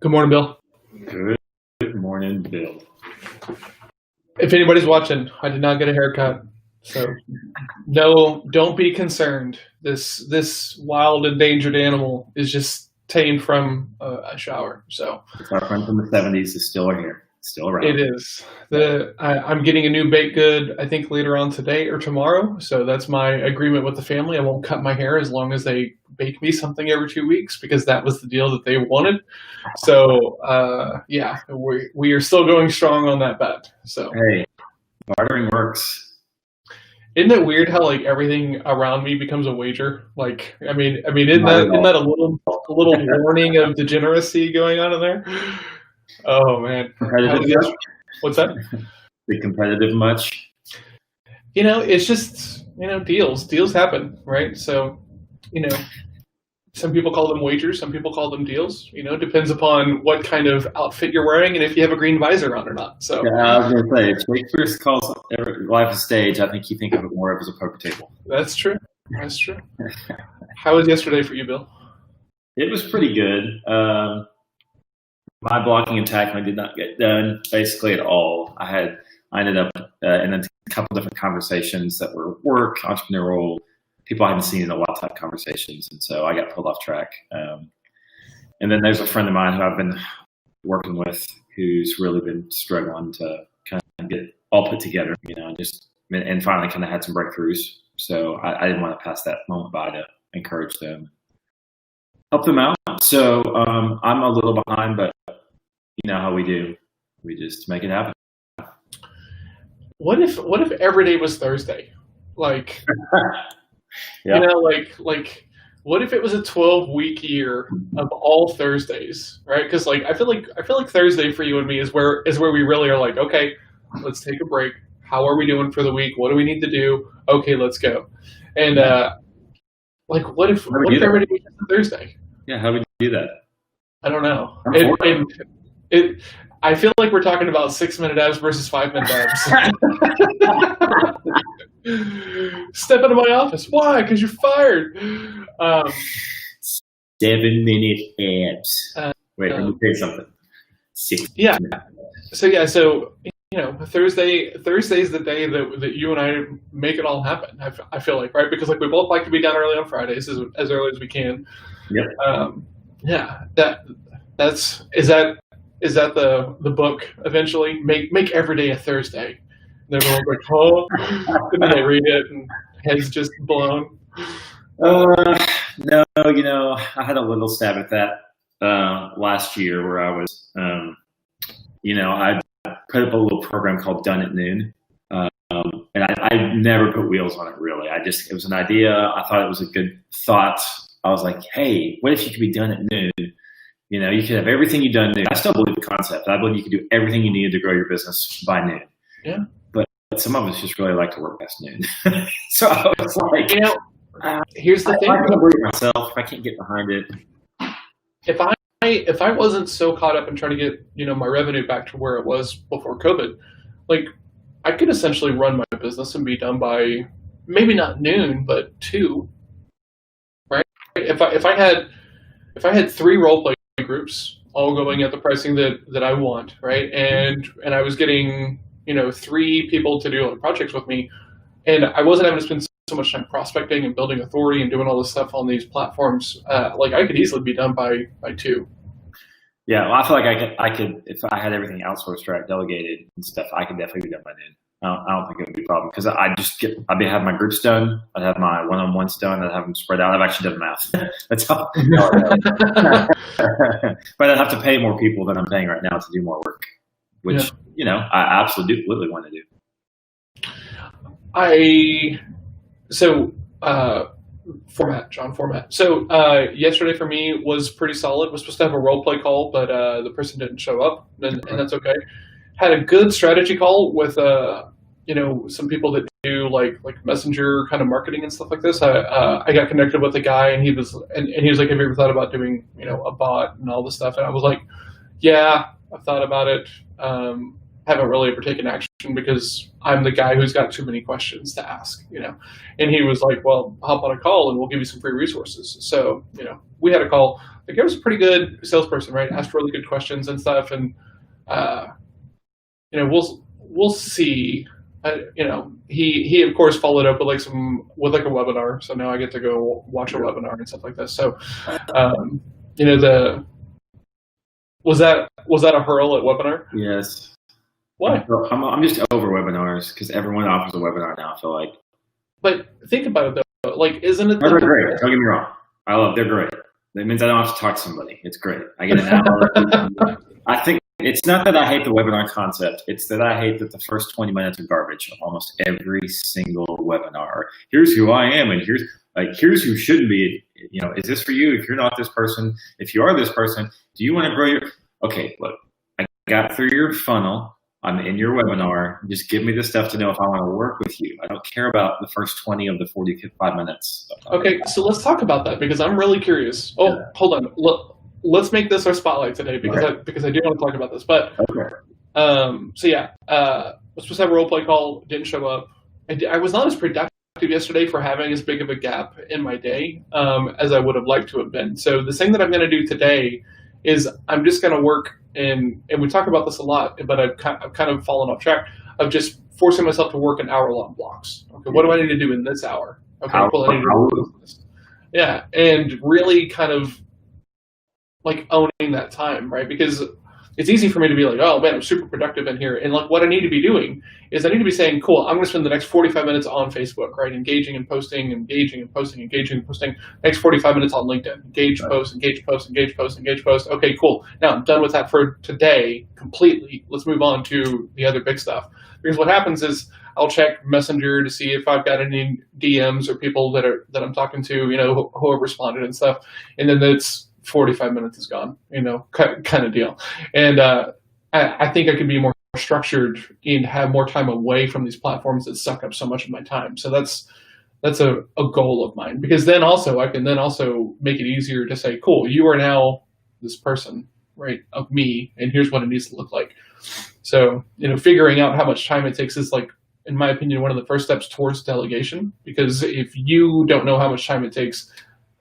Good morning, Bill. Good morning, Bill. If anybody's watching, I did not get a haircut, so no, don't be concerned. This wild endangered animal is just tamed from a shower. So Our friend from the '70s is still here, still around. it is. I'm getting a new baked good, I think later on today or tomorrow. So that's my agreement with the family. I won't cut my hair as long as they bake me something every 2 weeks, because that was the deal that they wanted. So yeah, we are still going strong on that bet. So Hey, bartering works. isn't it weird how like everything around me becomes a wager? Like, I mean, isn't that a little warning of degeneracy going on in there? Oh man, what's that? Be competitive much? It's just deals happen, right? So, some people call them wagers, some people call them deals. Depends upon what kind of outfit you're wearing and if you have a green visor on or not. So yeah, I was going to say, if Shakespeare calls life a stage, I think you think of it more as a poker table. That's true. How was yesterday for you, Bill? It was pretty good. My blocking and tackling did not get done basically at all. I ended up in a couple different conversations that were work, entrepreneurial, people I haven't seen in a while type conversations, and so I got pulled off track. And then there's a friend of mine who I've been working with who's really been struggling to kind of get all put together, and finally kind of had some breakthroughs. So I didn't want to pass that moment by to encourage them, help them out. So I'm a little behind, but you know how we do. We just make it happen. What if every day was Thursday? Like, yeah. like what if it was a 12-week year of all Thursdays, right? Because I feel like Thursday for you and me is where we really are like, okay, let's take a break. How are we doing for the week? What do we need to do? Okay, let's go. And what if every day was Thursday? Yeah, how do we do that? I don't know. I feel like we're talking about 6-minute abs versus 5-minute abs. Step into my office. Why? Because you're fired. 7-minute abs. Wait, let me tell you something. 6. Yeah. So Thursday's the day that you and I make it all happen. I feel like, right? Because we both like to be done early on Fridays as early as we can. Yep. Yeah. Is that the book eventually? Make every day a Thursday. And everyone's like, oh, and then they read it and heads just blown. No, I had a little stab at that last year where I was, I put up a little program called Done at Noon. And I never put wheels on it really. It was an idea. I thought it was a good thought. I was like, hey, what if you could be done at noon? You could have everything you've done noon. I still believe the concept. I believe you could do everything you needed to grow your business by noon. Yeah. But some of us just really like to work past noon. So I was like, here's the thing. I can't believe myself. I can't get behind it. If I wasn't so caught up in trying to get my revenue back to where it was before COVID, I could essentially run my business and be done by maybe not noon, but 2. Right? If I had 3 role play groups all going at the pricing that I want, right? And I was getting 3 people to do projects with me, and I wasn't having to spend so much time prospecting and building authority and doing all this stuff on these platforms. I could easily be done by 2. Yeah, well, I feel like I could if I had everything outsourced or delegated and stuff. I could definitely be done by noon. I don't think it would be a problem because I'd have my groups done. I'd have my one-on-ones done. I'd have them spread out. I've actually done the math. That's how. But I'd have to pay more people than I'm paying right now to do more work, which I absolutely want to do. Format. So yesterday for me was pretty solid. Was supposed to have a role play call, but the person didn't show up, and that's okay. Had a good strategy call with some people that do like messenger kind of marketing and stuff like this. I got connected with a guy, and he was like, "Have you ever thought about doing a bot and all this stuff?" And I was like, "Yeah, I've thought about it. haven't really ever taken action because I'm the guy who's got too many questions to ask, And he was like, well, hop on a call and we'll give you some free resources. So, we had a call. The guy was a pretty good salesperson, right? Asked really good questions and stuff. And, we'll see. He of course followed up with like a webinar. So now I get to go watch a webinar and stuff like this. So, was that a hurl at webinar? Yes. Why? I'm just over webinars because everyone offers a webinar now, I feel like. But think about it though. Like, isn't it? They're great. Don't get me wrong. They're great. That means I don't have to talk to somebody. It's great. I get an hour. I think it's not that I hate the webinar concept. It's that I hate that the first 20 minutes are garbage of almost every single webinar. Here's who I am, and here's who shouldn't be. Is this for you? If you're not this person, if you are this person, do you want to grow your? Okay, look, I got through your funnel. I'm in your webinar. Just give me the stuff to know if I want to work with you. I don't care about the first 20 of the 45 minutes. Okay, so let's talk about that because I'm really curious. Oh, yeah. Hold on. Let's make this our spotlight today because I do want to talk about this. But so yeah, was supposed to have a role play call. Didn't show up. I was not as productive yesterday for having as big of a gap in my day as I would have liked to have been. So the thing that I'm going to do today is I'm just going to work and we talk about this a lot, but I've kind of fallen off track of just forcing myself to work in hour-long blocks. Okay, what do I need to do in this hour? Okay, cool. I need to do this. Yeah, and really kind of like owning that time, right? Because it's easy for me to be like, oh man, I'm super productive in here. And like what I need to be doing is I need to be saying, cool, I'm going to spend the next 45 minutes on Facebook, right? Engaging and posting, engaging and posting, engaging and posting. Next 45 minutes on LinkedIn. Engage, post, engage, post, engage, post, engage, post. Okay, cool. Now I'm done with that for today completely. Let's move on to the other big stuff. Because what happens is I'll check Messenger to see if I've got any DMs or people that I'm talking to, who have responded and stuff. And then it's 45 minutes is gone, kind of deal. And I think I could be more structured and have more time away from these platforms that suck up so much of my time. So that's a goal of mine, because then also I can then also make it easier to say, cool, you are now this person, right, of me, and here's what it needs to look like. So, figuring out how much time it takes is like, in my opinion, one of the first steps towards delegation, because if you don't know how much time it takes,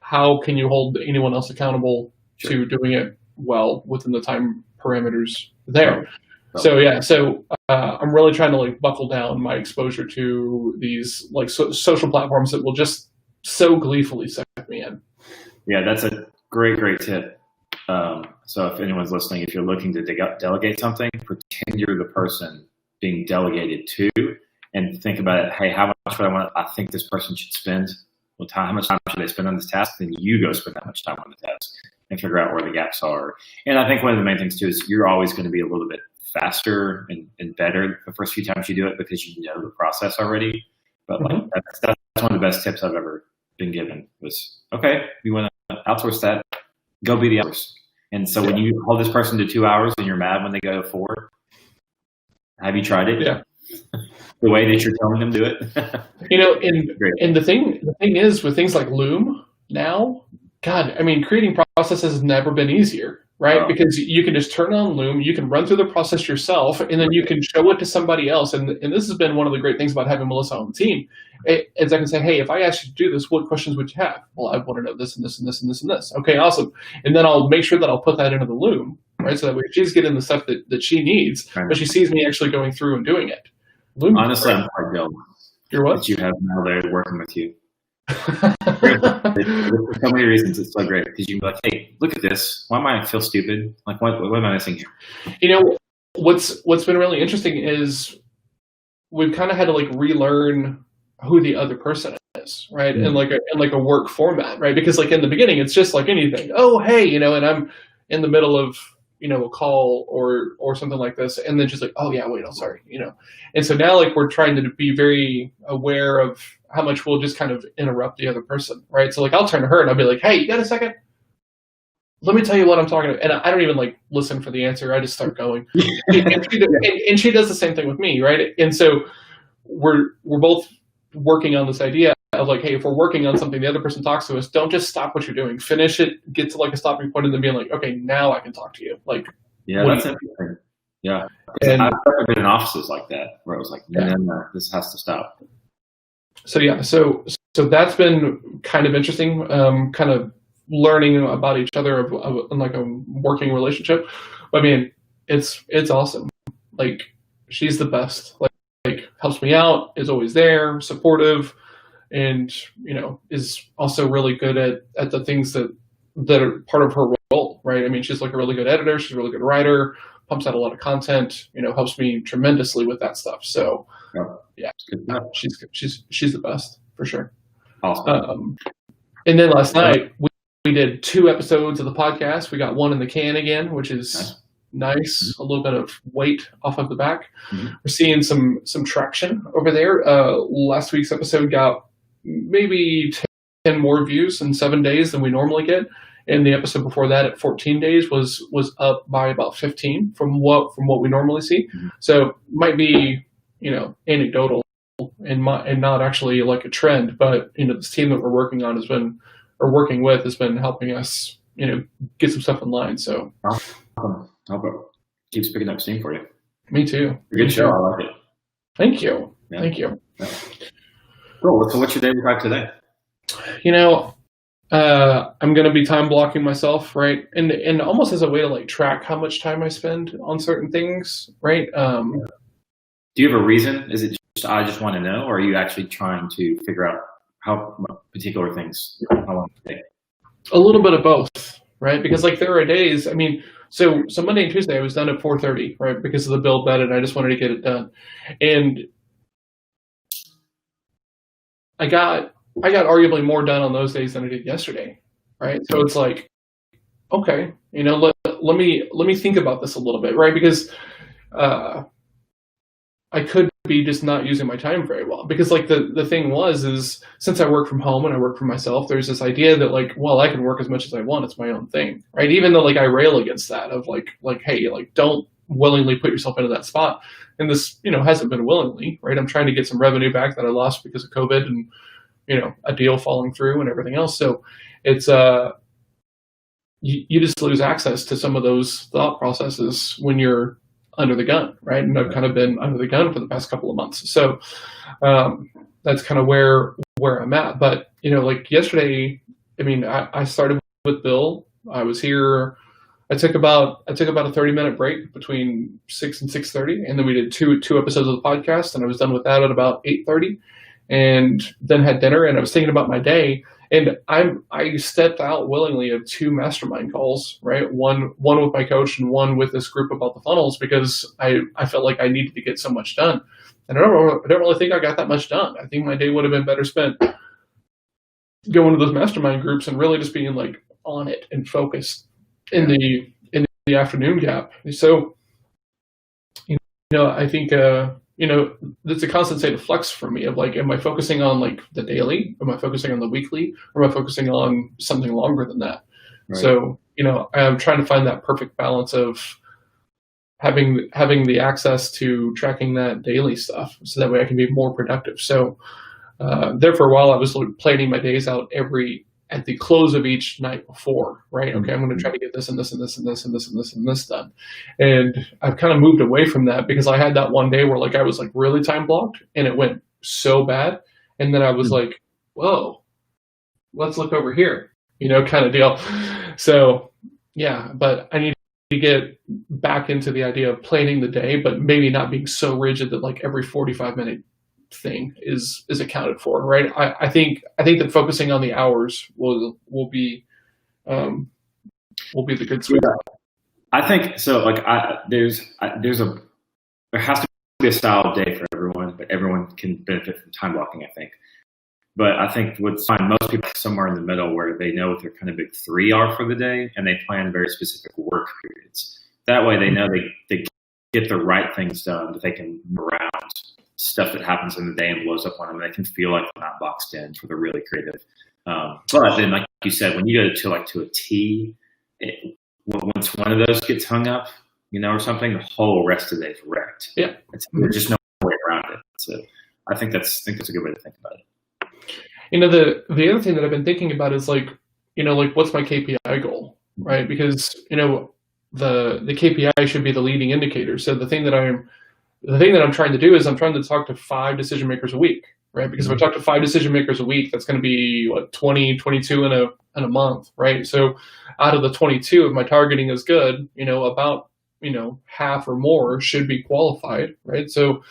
how can you hold anyone else accountable to doing it well within the time parameters there? So yeah, I'm really trying to like buckle down my exposure to these like social platforms that will just so gleefully suck me in. Yeah, that's a great tip. So if anyone's listening, if you're looking to delegate something, pretend you're the person being delegated to, and think about it. Hey, how much would I think this person should spend? How much time should they spend on this task? Then you go spend that much time on the task and figure out where the gaps are. And I think one of the main things too is you're always going to be a little bit faster and better the first few times you do it because you know the process already. But like that's one of the best tips I've ever been given was, okay, you want to outsource that, go be the hours. And so when you hold this person to 2 hours and you're mad when they go to 4, have you tried it? Yeah. The way that you're telling them to do it. And the thing is with things like Loom now, God, I mean, creating processes has never been easier, right? Oh. Because you can just turn on Loom, you can run through the process yourself, and then you can show it to somebody else. And this has been one of the great things about having Melissa on the team, is I can say, hey, if I asked you to do this, what questions would you have? Well, I want to know this and this and this and this and this. Okay, awesome. And then I'll make sure that I'll put that into the Loom, right? So that way she's getting the stuff that she needs, but she sees me actually going through and doing it. Loom, honestly, I'm quite jealous. You're what? That you have now there working with you. For so many reasons, it's so great because you can be like, hey, look at this. Why am I feel stupid? Like, what am I missing here? What's been really interesting is we've kind of had to like relearn who the other person is, right? Mm-hmm. In like a work format, right? Because like in the beginning, it's just like anything. Oh, hey, and I'm in the middle of a call or something like this, and then she's like, oh yeah, wait, I'm sorry, And so now like we're trying to be very aware of how much we'll just kind of interrupt the other person, right? So like I'll turn to her and I'll be like, hey, you got a second? Let me tell you what I'm talking about. And I don't even like listen for the answer. I just start going. and she does the same thing with me, right? And so we're both working on this idea of like, hey, if we're working on something, the other person talks to us, don't just stop what you're doing. Finish it, get to like a stopping point, and then being like, okay, now I can talk to you. Like, yeah, that's interesting. Yeah. And I've never been in offices like that where it was like, no, this has to stop. so yeah, so that's been kind of interesting, kind of learning about each other in like a working relationship. I mean, it's awesome. Like, she's the best. Like helps me out, is always there, supportive, and is also really good at the things that are part of her role, right? I mean, she's like a really good editor, she's a really good writer, pumps out a lot of content, helps me tremendously with that stuff. So yeah, she's the best for sure. Awesome. And then last night we did 2 episodes of the podcast. We got one in the can again, which is nice. A little bit of weight off of the back. We're seeing some traction over there. Last week's episode got maybe 10 more views in 7 days than we normally get. And the episode before that at 14 days was up by about 15 from what we normally see. So might be, anecdotal and not actually like a trend, but this team that we're working with has been helping us, get some stuff in line. So I hope it keeps picking up steam for you. Me too. Good show. I like it. Thank you. Yeah. Thank you. Yeah. Cool. So what's your day look like today? I'm going to be time blocking myself, right? And almost as a way to like track how much time I spend on certain things, right? Do you have a reason? Is it just, I just want to know, or are you actually trying to figure out how particular things, how long they take? A little bit of both, right? Because like there are days, I mean, so Monday and Tuesday I was done at 4:30, right? Because of the BIL bed, and I just wanted to get it done. And I got arguably more done on those days than I did yesterday, right? So it's like, okay, let me think about this a little bit, right? Because I could be just not using my time very well. Because like the thing is since I work from home and I work for myself, there's this idea that like, well, I can work as much as I want. It's my own thing, right? Even though like I rail against that of like, hey, like don't willingly put yourself into that spot. And this, hasn't been willingly, right? I'm trying to get some revenue back that I lost because of COVID and, a deal falling through and everything else. So it's, you just lose access to some of those thought processes when you're under the gun, right? And I've kind of been under the gun for the past couple of months. So that's kind of where I'm at. But, like yesterday, I mean, I started with BIL. I was here. I took about a 30-minute break between 6 and 6:30, and then we did two episodes of the podcast, and I was done with that at about 8:30, and then had dinner. And I was thinking about my day, and I stepped out willingly of 2 mastermind calls, right? One with my coach and one with this group about the funnels, because I felt like I needed to get so much done, and I don't really think I got that much done. I think my day would have been better spent going to those mastermind groups and really just being like on it and focused in the afternoon gap. So, I think, it's a constant state of flux for me of like, am I focusing on like the daily? Am I focusing on the weekly? Or am I focusing on something longer than that? Right. So, I'm trying to find that perfect balance of having the access to tracking that daily stuff so that way I can be more productive. So, there for a while, I was planning my days out at the close of each night before, right? Okay, I'm going to try to get this and this and this and this and this and this and this done. And I've kind of moved away from that because I had that one day where like I was like really time blocked and it went so bad. And then I was like, whoa, let's look over here, kind of deal. So yeah, but I need to get back into the idea of planning the day, but maybe not being so rigid that like every 45-minute thing is accounted for, right? I think that focusing on the hours will be the good sweet. Yeah. I think so. Like there has to be a style day for everyone, but everyone can benefit from time blocking, I think. But I think what's fine, most people are somewhere in the middle where they know what their kind of big 3 are for the day, and they plan very specific work periods. That way, they know they get the right things done, that they can move around stuff that happens in the day and blows up on them. They can feel like they're not boxed in for the really creative. But then, like you said, when you go to a T, once one of those gets hung up, or something, the whole rest of the day is wrecked. Yeah, there's just no way around it. So I think that's a good way to think about it. The other thing that I've been thinking about is like, like what's my KPI goal, right? Because the KPI should be the leading indicator. So the thing that I'm trying to do is I'm trying to talk to 5 decision makers a week, right? Because if I talk to 5 decision makers a week, that's going to be what, 20, 22 in a month, right? So out of the 22, if my targeting is good, about half or more should be qualified, right? So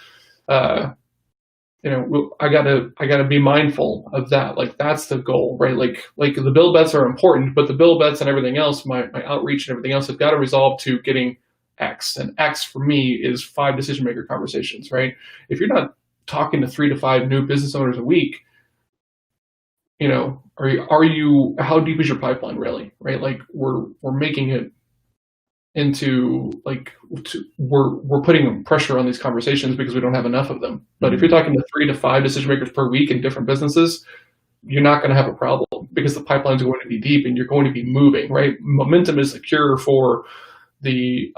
I gotta be mindful of that. Like, that's the goal, right? Like the bill bets are important, but the bill bets and everything else, my outreach and everything else, have got to resolve to getting X. And X for me is 5 decision maker conversations, right? If you're not talking to 3 to 5 new business owners a week, are you, how deep is your pipeline really, right? Like, we're making it into we're putting pressure on these conversations because we don't have enough of them. But if you're talking to 3 to 5 decision makers per week in different businesses, you're not going to have a problem because the pipeline is going to be deep and you're going to be moving, right? Momentum is the cure for the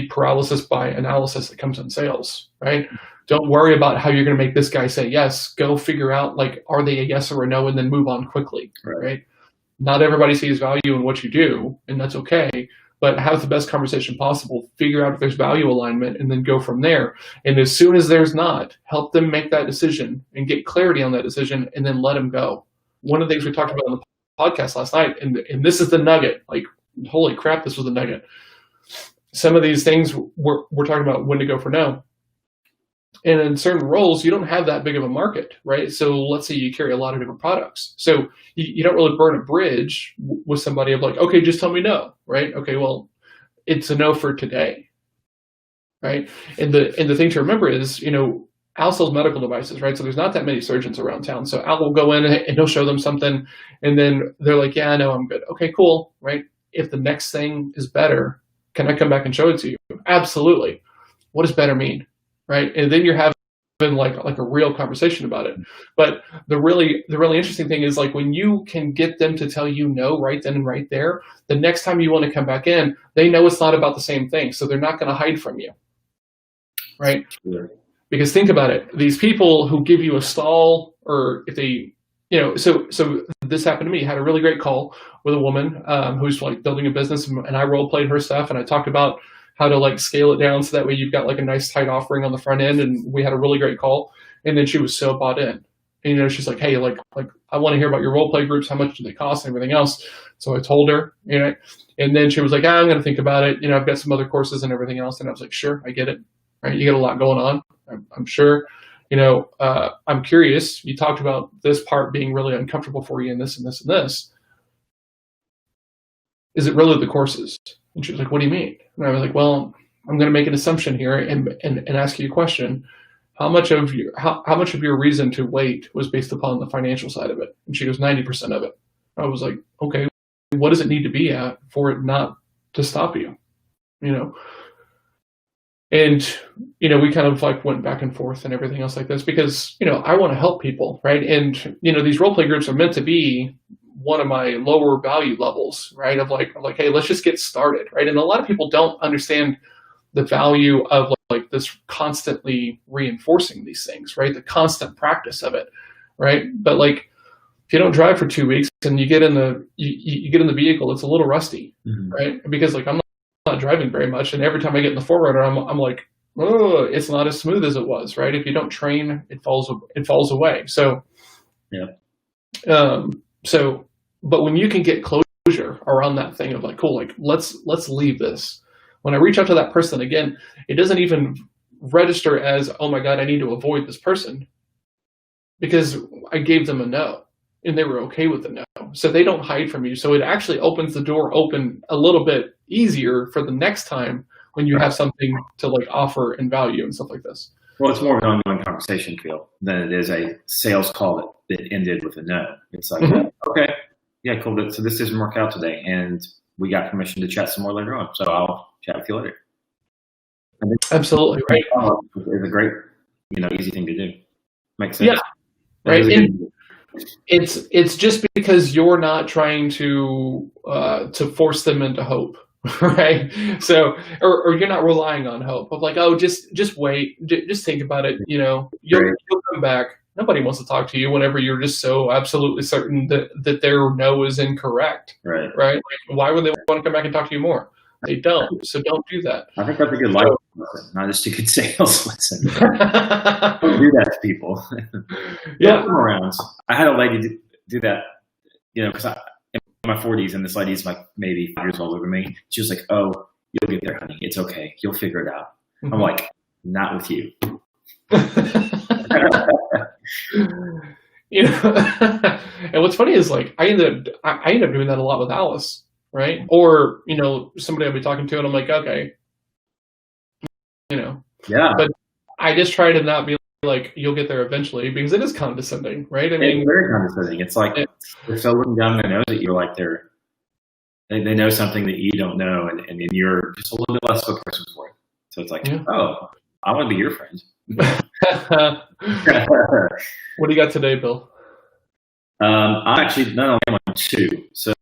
paralysis by analysis that comes in sales, right? Don't worry about how you're going to make this guy say yes. Go figure out, like, are they a yes or a no, and then move on quickly, right? Not everybody sees value in what you do, and that's okay. But have the best conversation possible, figure out if there's value alignment, and then go from there. And as soon as there's not, help them make that decision and get clarity on that decision, and then let them go. One of the things we talked about on the podcast last night, and this is the nugget, like, holy crap, this was the nugget. Some of these things we're talking about when to go for no. And in certain roles, you don't have that big of a market, right? So let's say you carry a lot of different products. So you don't really burn a bridge with somebody of like, okay, just tell me no, right? Okay, well, it's a no for today, right? And the thing to remember is, Al sells medical devices, right? So there's not that many surgeons around town. So Al will go in and he'll show them something, and then they're like, yeah, no, I'm good. Okay, cool, right? If the next thing is better, can I come back and show it to you? Absolutely. What does better mean? Right, and then you're having like a real conversation about it. But the really interesting thing is, like, when you can get them to tell you no right then and right there, the next time you want to come back in, they know it's not about the same thing, so they're not going to hide from you, right? Sure. Because think about it, these people who give you a stall, or if they, so this happened to me. I had a really great call with a woman who's like building a business, and I role played her stuff, and I talked about how to like scale it down so that way you've got like a nice tight offering on the front end. And we had a really great call. And then she was so bought in. And, she's like, hey, like I want to hear about your role play groups. How much do they cost and everything else? So I told her, and then she was like, I'm going to think about it. I've got some other courses and everything else. And I was like, sure, I get it. Right. You got a lot going on. I'm sure, I'm curious. You talked about this part being really uncomfortable for you and this and this and this. Is it really the courses? And she was like, what do you mean? And I was like, well, I'm going to make an assumption here and ask you a question. How much of your reason to wait was based upon the financial side of it? And she goes, 90% of it. I was like, okay, what does it need to be at for it not to stop you? And, we kind of like went back and forth and everything else like this because, I want to help people, right? And, these role play groups are meant to be one of my lower value levels, right? Of like, hey, let's just get started, right? And a lot of people don't understand the value of like this constantly reinforcing these things, right? The constant practice of it, right? But like, if you don't drive for 2 weeks and you get in the you get in the vehicle, it's a little rusty, right? Because like I'm not driving very much, and every time I get in the Forerunner, I'm like, oh, it's not as smooth as it was, right? If you don't train, it falls away. So yeah. But when you can get closure around that thing of like, cool, like let's leave this. When I reach out to that person again, it doesn't even register as, oh my God, I need to avoid this person, because I gave them a no and they were okay with the no. So they don't hide from you. So it actually opens the door open a little bit easier for the next time when you have something to like offer and value and stuff like this. Well, it's more of an ongoing conversation, Phil, than it is a sales call that ended with a no. It's like, okay, yeah, cool. So this doesn't work out today, and we got permission to chat some more later on. So I'll chat with you later. Absolutely, right. It's a great, easy thing to do. Makes sense. Yeah, right. And it's just because you're not trying to force them into hope. Right. So, or you're not relying on hope of like, oh, just wait, just think about it. You'll come back. Nobody wants to talk to you whenever you're just so absolutely certain that their no is incorrect. Right. Right. Like, why would they want to come back and talk to you more? They don't. So don't do that. I think that's a good life lesson, not just a good sales lesson. Don't do that to people. Yeah. Come around. I had a lady do that, because I'm in my 40s, and this lady's like maybe 5 years older than me. She was like, "Oh, you'll get there, honey. It's okay. You'll figure it out." Mm-hmm. I'm like, "Not with you." And what's funny is like I end up doing that a lot with Alice, right? Or somebody I'll be talking to, and I'm like, okay, yeah. But I just try to not be like, "You'll get there eventually," because it is condescending, right? I mean, it's very condescending. It's like they're so looking down their nose at you, like they know something that you don't know, and you're just a little bit less of a person for it. So it's like, oh, I want to be your friend. What do you got today, Bill? I'm actually not only on 2, so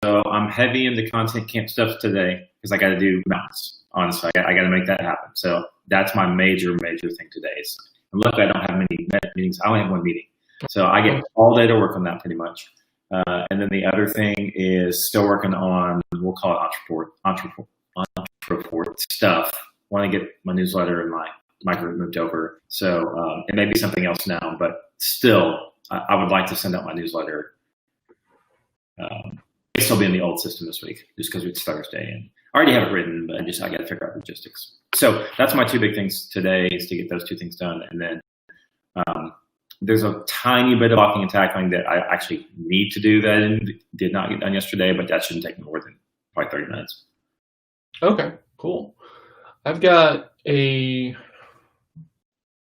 I'm heavy into content camp stuff today because I got to do mountains. Honestly, I got to make that happen. So that's my major thing today. And luckily, I don't have many meetings. I only have one meeting, so I get all day to work on that pretty much. And then the other thing is still working on, we'll call it entrepreneur stuff. Want to get my newsletter and my group moved over. So it may be something else now, but still, I would like to send out my newsletter. It'll still be in the old system this week, just because it's Thursday, and I already have it written, but I got to figure out logistics. So that's my 2 big things today, is to get those 2 things done, and then there's a tiny bit of blocking and tackling that I actually need to do that and did not get done yesterday, but that shouldn't take more than probably 30 minutes. Okay, cool. I've got a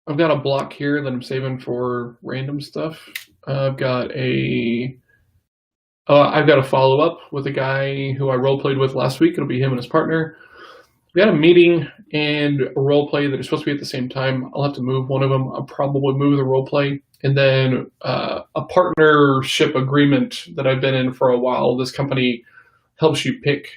block here that I'm saving for random stuff. I've got a follow-up with a guy who I role-played with last week. It'll be him and his partner. We had a meeting and a role-play that are supposed to be at the same time. I'll have to move one of them. I'll probably move the role-play. And then a partnership agreement that I've been in for a while. This company helps you pick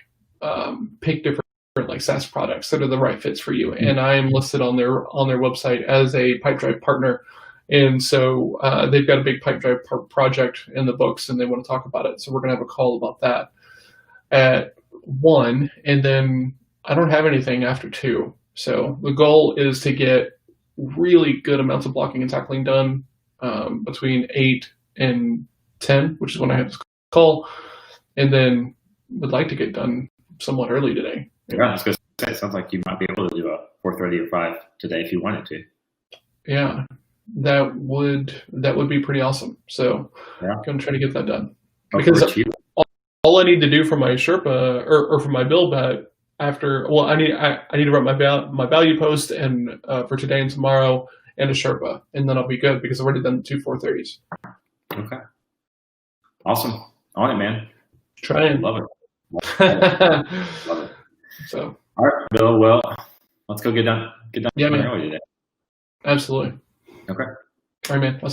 different like SaaS products that are the right fits for you. And I am listed on their website as a Pipedrive partner. And so they've got a big Pipedrive project in the books, and they want to talk about it. So we're going to have a call about that at 1, and then I don't have anything after 2. So the goal is to get really good amounts of blocking and tackling done between 8 and 10, which is when I have this call, and then would like to get done somewhat early today. Yeah, I was going to say, it sounds like you might be able to do a 4:30 or 5 today if you wanted to. Yeah. That would be pretty awesome. So I'm going to try to get that done. Because all I need to do for my Sherpa or for my BIL bet I need to write my value post and for today and tomorrow and a Sherpa, and then I'll be good because I've already done 2 4:30s. Okay. Awesome. On it, man. Trying. Love it. Love it. So. All right, Bill. Well, let's go get done. Yeah, man. Early today. Absolutely. Okay. All right, man. I'll